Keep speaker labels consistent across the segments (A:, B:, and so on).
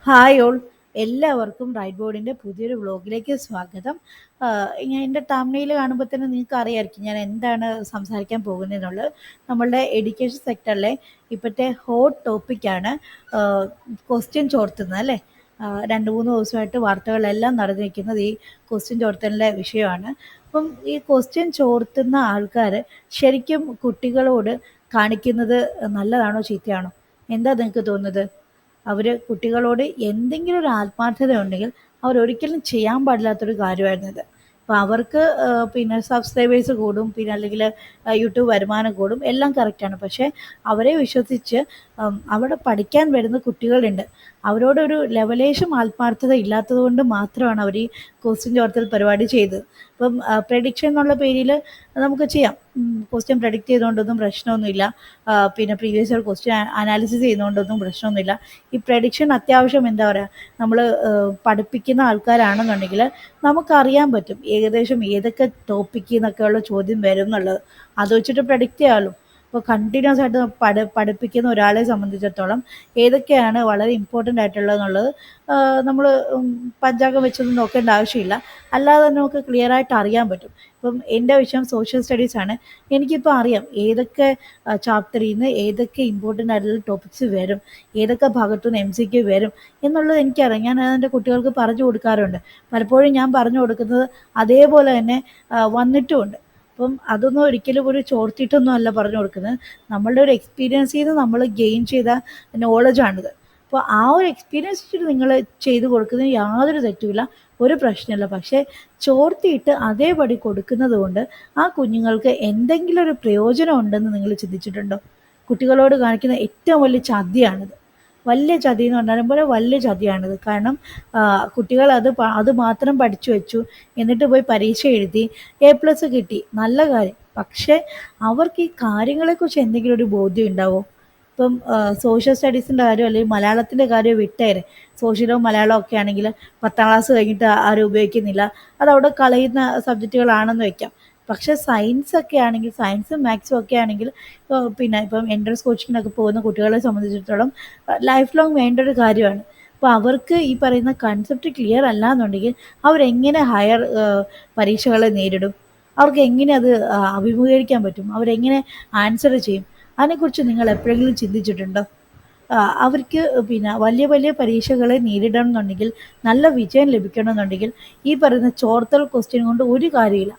A: Hi all, എല്ലാവർക്കും right ബോർഡിൻ്റെ പുതിയൊരു വ്ളോഗിലേക്ക് സ്വാഗതം. ഞാൻ എൻ്റെ തംബ്നെയിൽ കാണുമ്പോൾ തന്നെ നിങ്ങൾക്ക് അറിയാമായിരിക്കും ഞാൻ എന്താണ് സംസാരിക്കാൻ പോകുന്നതെന്നുള്ളത്. നമ്മളുടെ എഡ്യൂക്കേഷൻ സെക്ടറിലെ ഇപ്പോഴത്തെ ഹോട്ട് ടോപ്പിക്കാണ് ക്വസ്റ്റ്യൻ ചോർത്തുന്നത് അല്ലേ. രണ്ട് മൂന്ന് ദിവസമായിട്ട് വാർത്തകളെല്ലാം നടന്നിരിക്കുന്നത് ഈ ക്വസ്റ്റ്യൻ ചോർത്തലിൻ്റെ വിഷയമാണ്. അപ്പം ഈ ക്വസ്റ്റ്യൻ ചോർത്തുന്ന ആൾക്കാർ ശരിക്കും കുട്ടികളോട് കാണിക്കുന്നത് നല്ലതാണോ ചീത്തയാണോ? എന്താ നിങ്ങൾക്ക് തോന്നുന്നത്? അവർ കുട്ടികളോട് എന്തെങ്കിലും ഒരു ആത്മാർത്ഥത ഉണ്ടെങ്കിൽ അവരൊരിക്കലും ചെയ്യാൻ പാടില്ലാത്തൊരു കാര്യമായിരുന്നു ഇത്. അപ്പോൾ അവർക്ക് പിന്നെ സബ്സ്ക്രൈബേഴ്സ് കൂടും, പിന്നെ അല്ലെങ്കിൽ യൂട്യൂബ് വരുമാനം കൂടും, എല്ലാം കറക്റ്റാണ്. പക്ഷേ അവരെ വിശ്വസിച്ച് അവിടെ പഠിക്കാൻ വരുന്ന കുട്ടികളുണ്ട്. അവരോടൊരു ലെവലേശം ആത്മാർത്ഥത ഇല്ലാത്തത് കൊണ്ട് മാത്രമാണ് അവർ ഈ ക്വസ്റ്റ്യൻ ചോർത്തൽ പരിപാടി ചെയ്തത്. ഇപ്പം പ്രഡിക്ഷൻ എന്നുള്ള പേരിൽ നമുക്ക് ചെയ്യാം. ക്വസ്റ്റ്യൻ പ്രഡിക്റ്റ് ചെയ്തുകൊണ്ടൊന്നും പ്രശ്നമൊന്നുമില്ല. പിന്നെ പ്രീവിയസ് ഇയർ ക്വസ്റ്റ്യൻ അനാലിസിസ് ചെയ്യുന്നതുകൊണ്ടൊന്നും പ്രശ്നമൊന്നുമില്ല. ഈ പ്രഡിക്ഷൻ അത്യാവശ്യം എന്താ പറയുക, നമ്മൾ പഠിപ്പിക്കുന്ന ആൾക്കാരാണെന്നുണ്ടെങ്കിൽ നമുക്കറിയാൻ പറ്റും ഏകദേശം ഏതൊക്കെ ടോപ്പിക്കിൽ നിന്നൊക്കെയുള്ള ചോദ്യം വരും എന്നുള്ളത്. അത് വെച്ചിട്ട് പ്രഡിക്റ്റ് ചെയ്യാമല്ലോ. ഇപ്പോൾ കണ്ടിന്യൂസ് ആയിട്ട് പഠിപ്പിക്കുന്ന ഒരാളെ സംബന്ധിച്ചിടത്തോളം ഏതൊക്കെയാണ് വളരെ ഇമ്പോർട്ടൻ്റ് ആയിട്ടുള്ളതെന്നുള്ളത് നമ്മൾ പഞ്ചാംഗം വെച്ചൊന്നും നോക്കേണ്ട ആവശ്യമില്ല. അല്ലാതെ തന്നെ നമുക്ക് ക്ലിയറായിട്ട് അറിയാൻ പറ്റും. ഇപ്പം എൻ്റെ വിഷയം സോഷ്യൽ സ്റ്റഡീസാണ്. എനിക്കിപ്പോൾ അറിയാം ഏതൊക്കെ ചാപ്റ്ററിൽ നിന്ന് ഏതൊക്കെ ഇമ്പോർട്ടൻ്റ് ആയിട്ടുള്ള ടോപ്പിക്സ് വരും, ഏതൊക്കെ ഭാഗത്തുനിന്ന് MCQ വരും എന്നുള്ളത് എനിക്കറിയാം. ഞാൻ അതെൻ്റെ കുട്ടികൾക്ക് പറഞ്ഞു കൊടുക്കാറുണ്ട്. പലപ്പോഴും ഞാൻ പറഞ്ഞു കൊടുക്കുന്നത് അതേപോലെ തന്നെ വന്നിട്ടുമുണ്ട്. അപ്പം അതൊന്നും ഒരിക്കലും ഒരു ചോർത്തിയിട്ടൊന്നും അല്ല പറഞ്ഞു കൊടുക്കുന്നത്. നമ്മളുടെ ഒരു എക്സ്പീരിയൻസിൽ നിന്ന് നമ്മൾ ഗെയിൻ ചെയ്ത നോളജാണിത്. അപ്പോൾ ആ ഒരു എക്സ്പീരിയൻസ് വെച്ചിട്ട് നിങ്ങൾ ചെയ്ത് കൊടുക്കുന്നതിന് യാതൊരു തെറ്റുമില്ല, ഒരു പ്രശ്നമില്ല. പക്ഷേ ചോർത്തിയിട്ട് അതേപടി കൊടുക്കുന്നത് കൊണ്ട് ആ കുഞ്ഞുങ്ങൾക്ക് എന്തെങ്കിലും ഒരു പ്രയോജനം ഉണ്ടെന്ന് നിങ്ങൾ ചിന്തിച്ചിട്ടുണ്ടോ? കുട്ടികളോട് കാണിക്കുന്ന ഏറ്റവും വലിയ ചതിയാണിത്. വലിയ ചതി എന്ന് പറഞ്ഞാലും പോലെ വലിയ ചതിയാണിത്. കാരണം കുട്ടികൾ അത് മാത്രം പഠിച്ചു വെച്ചു, എന്നിട്ട് പോയി പരീക്ഷ എഴുതി A+ കിട്ടി, നല്ല കാര്യം. പക്ഷേ അവർക്ക് ഈ കാര്യങ്ങളെക്കുറിച്ച് എന്തെങ്കിലും ഒരു ബോധ്യം ഉണ്ടാവോ? ഇപ്പം സോഷ്യൽ സ്റ്റഡീസിൻ്റെ കാര്യം അല്ലെങ്കിൽ മലയാളത്തിൻ്റെ കാര്യം വിട്ടേരെ. സോഷ്യലോ മലയാളമോ ഒക്കെ ആണെങ്കിൽ 10ാം ക്ലാസ് കഴിഞ്ഞിട്ട് ആരും ഉപയോഗിക്കുന്നില്ല, അതവിടെ കളയുന്ന സബ്ജക്റ്റുകളാണെന്ന് വയ്ക്കാം. പക്ഷേ സയൻസൊക്കെ ആണെങ്കിൽ, സയൻസും മാത്സും ഒക്കെ ആണെങ്കിൽ പിന്നെ ഇപ്പം എൻട്രൻസ് കോച്ചിങ്ങിനൊക്കെ പോകുന്ന കുട്ടികളെ സംബന്ധിച്ചിടത്തോളം ലൈഫ് ലോങ് വേണ്ട ഒരു കാര്യമാണ്. അപ്പോൾ അവർക്ക് ഈ പറയുന്ന കൺസെപ്റ്റ് ക്ലിയർ അല്ല എന്നുണ്ടെങ്കിൽ അവരെങ്ങനെ ഹയർ പരീക്ഷകളെ നേരിടും? അവർക്ക് എങ്ങനെ അത് അഭിമുഖീകരിക്കാൻ പറ്റും? അവരെങ്ങനെ ആൻസർ ചെയ്യും? അതിനെക്കുറിച്ച് നിങ്ങൾ എപ്പോഴെങ്കിലും ചിന്തിച്ചിട്ടുണ്ടോ? അവർക്ക് പിന്നെ വലിയ വലിയ പരീക്ഷകളെ നേരിടണം എന്നുണ്ടെങ്കിൽ, നല്ല വിജയം ലഭിക്കണമെന്നുണ്ടെങ്കിൽ ഈ പറയുന്ന ചോർത്തൽ ക്വസ്റ്റ്യൻ കൊണ്ട് ഒരു കാര്യമില്ല.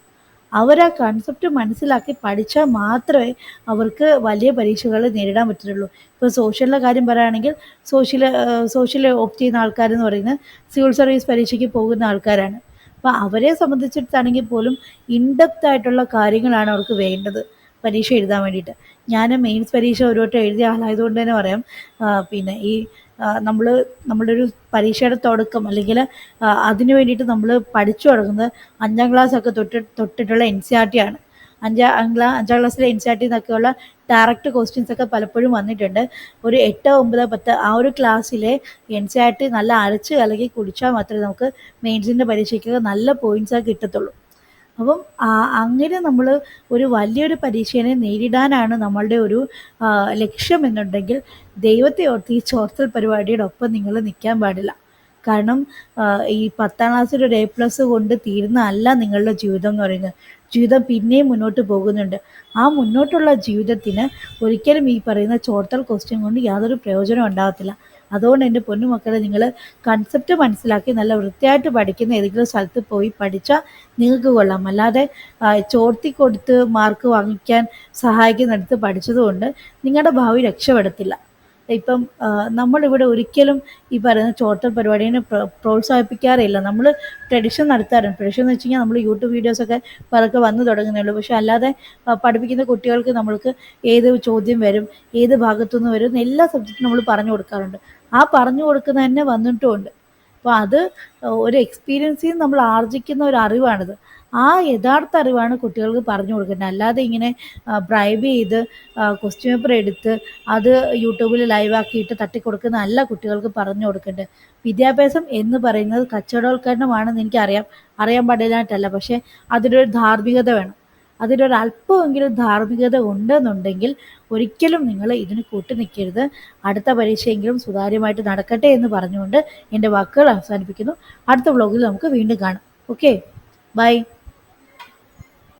A: അവർ ആ കൺസെപ്റ്റ് മനസ്സിലാക്കി പഠിച്ചാൽ മാത്രമേ അവർക്ക് വലിയ പരീക്ഷകൾ നേരിടാൻ പറ്റുള്ളൂ. ഇപ്പോൾ സോഷ്യലിൻ്റെ കാര്യം പറയുകയാണെങ്കിൽ സോഷ്യൽ ഓപ്റ്റ് ചെയ്യുന്ന ആൾക്കാരെന്ന് പറയുന്നത് സിവിൽ സർവീസ് പരീക്ഷയ്ക്ക് പോകുന്ന ആൾക്കാരാണ്. അപ്പോൾ അവരെ സംബന്ധിച്ചിടത്താണെങ്കിൽ പോലും ഇൻഡെപ്ത് ആയിട്ടുള്ള കാര്യങ്ങളാണ് അവർക്ക് വേണ്ടത് പരീക്ഷ എഴുതാൻ വേണ്ടിയിട്ട്. ഞാൻ മെയിൻസ് പരീക്ഷ ഒരു വട്ടം എഴുതിയ ആളായതുകൊണ്ട് തന്നെ പറയാം. പിന്നെ ഈ നമ്മളുടെ ഒരു പരീക്ഷയുടെ തുടക്കം അല്ലെങ്കിൽ അതിന് വേണ്ടിയിട്ട് നമ്മൾ പഠിച്ചു തുടങ്ങുന്നത് 5ാം ക്ലാസ്സൊക്കെ തൊട്ടിട്ടുള്ള NCERT ആണ്. അഞ്ചാം ക്ലാസ്സിലെ NCERT എന്നൊക്കെയുള്ള ഡയറക്റ്റ് ക്വസ്റ്റ്യൻസ് ഒക്കെ പലപ്പോഴും വന്നിട്ടുണ്ട്. ഒരു 8, 9, 10 ആ ഒരു ക്ലാസ്സിലെ NCERT നല്ല അരച്ച് കലക്കി കുടിച്ചാൽ മാത്രമേ നമുക്ക് മെയിൻസിൻ്റെ പരീക്ഷയ്ക്ക് നല്ല പോയിൻറ്റ്സൊക്കെ കിട്ടത്തുള്ളൂ. അപ്പം അങ്ങനെ നമ്മൾ ഒരു വലിയൊരു പരീക്ഷയെ നേരിടാനാണ് നമ്മളുടെ ഒരു ലക്ഷ്യം എന്നുണ്ടെങ്കിൽ ദൈവത്തെ ഓർത്ത് ഈ ചോർത്തൽ പരിപാടിയുടെ ഒപ്പം നിങ്ങൾ നിൽക്കാൻ പാടില്ല. കാരണം ഈ 10ാം ക്ലാസ്സിൽ ഒരു A+ കൊണ്ട് തീരുന്നതല്ല നിങ്ങളുടെ ജീവിതം എന്ന് പറയുന്നത്. ജീവിതം പിന്നെയും മുന്നോട്ട് പോകുന്നുണ്ട്. ആ മുന്നോട്ടുള്ള ജീവിതത്തിന് ഒരിക്കലും ഈ പറയുന്ന ചോർത്തൽ ക്വസ്റ്റ്യൻ കൊണ്ട് യാതൊരു പ്രയോജനം ഉണ്ടാകത്തില്ല. അതുകൊണ്ട് എൻ്റെ പൊന്നുമക്കളെ, നിങ്ങൾ കൺസെപ്റ്റ് മനസ്സിലാക്കി നല്ല വൃത്തിയായിട്ട് പഠിക്കുന്ന ഏതെങ്കിലും സ്ഥലത്ത് പോയി പഠിച്ചാൽ നിങ്ങൾക്ക് കൊള്ളാം. അല്ലാതെ ചോർത്തി കൊടുത്ത് മാർക്ക് വാങ്ങിക്കാൻ സഹായിക്കുന്നിടത്ത് പഠിച്ചതുകൊണ്ട് നിങ്ങളുടെ ഭാവി രക്ഷപ്പെടത്തില്ല. ഇപ്പം നമ്മളിവിടെ ഒരിക്കലും ഈ പറയുന്ന ചോർത്തൽ പരിപാടിയെ പ്രോത്സാഹിപ്പിക്കാറില്ല. നമ്മൾ ട്രഡിഷൻ നടത്താറുണ്ട്. ട്രഡിഷൻ എന്ന് വെച്ച് കഴിഞ്ഞാൽ നമ്മൾ യൂട്യൂബ് വീഡിയോസൊക്കെ പതുക്കെ വന്നു തുടങ്ങുന്നേ ഉള്ളൂ. പക്ഷേ അല്ലാതെ പഠിപ്പിക്കുന്ന കുട്ടികൾക്ക് നമ്മൾക്ക് ഏത് ചോദ്യം വരും, ഏത് ഭാഗത്തുനിന്ന് വരും എന്ന് എല്ലാ സബ്ജക്റ്റും നമ്മൾ പറഞ്ഞു കൊടുക്കാറുണ്ട്. ആ പറഞ്ഞു കൊടുക്കുന്നത് തന്നെ വന്നിട്ടുമുണ്ട്. അപ്പോൾ അത് ഒരു എക്സ്പീരിയൻസിൽ നിന്ന് നമ്മൾ ആർജിക്കുന്ന ഒരു അറിവാണിത്. ആ യഥാർത്ഥ അറിവാണ് കുട്ടികൾക്ക് പറഞ്ഞു കൊടുക്കേണ്ടത്. അല്ലാതെ ഇങ്ങനെ ബ്രൈബ് ചെയ്ത് ക്വസ്റ്റ്യൻ പേപ്പർ എടുത്ത് അത് യൂട്യൂബിൽ ലൈവാക്കിയിട്ട് തട്ടിക്കൊടുക്കുന്നതല്ല കുട്ടികൾക്ക് പറഞ്ഞു കൊടുക്കേണ്ടത്. വിദ്യാഭ്യാസം എന്ന് പറയുന്നത് കച്ചവടവൽക്കരണമാണെന്ന് എനിക്കറിയാം, അറിയാൻ പാടില്ലായിട്ടല്ല. പക്ഷേ അതിനൊരു ധാർമ്മികത വേണം. അതിലൊരല്പമെങ്കിലും ധാർമ്മികത ഉണ്ടെന്നുണ്ടെങ്കിൽ ഒരിക്കലും നിങ്ങൾ ഇതിന് കൂട്ടു നിൽക്കരുത്. അടുത്ത പരീക്ഷയെങ്കിലും സുതാര്യമായിട്ട് നടക്കട്ടെ എന്ന് പറഞ്ഞുകൊണ്ട് എൻ്റെ വാക്കുകൾ അവസാനിപ്പിക്കുന്നു. അടുത്ത വ്ളോഗിൽ നമുക്ക് വീണ്ടും കാണാം. Okay, by.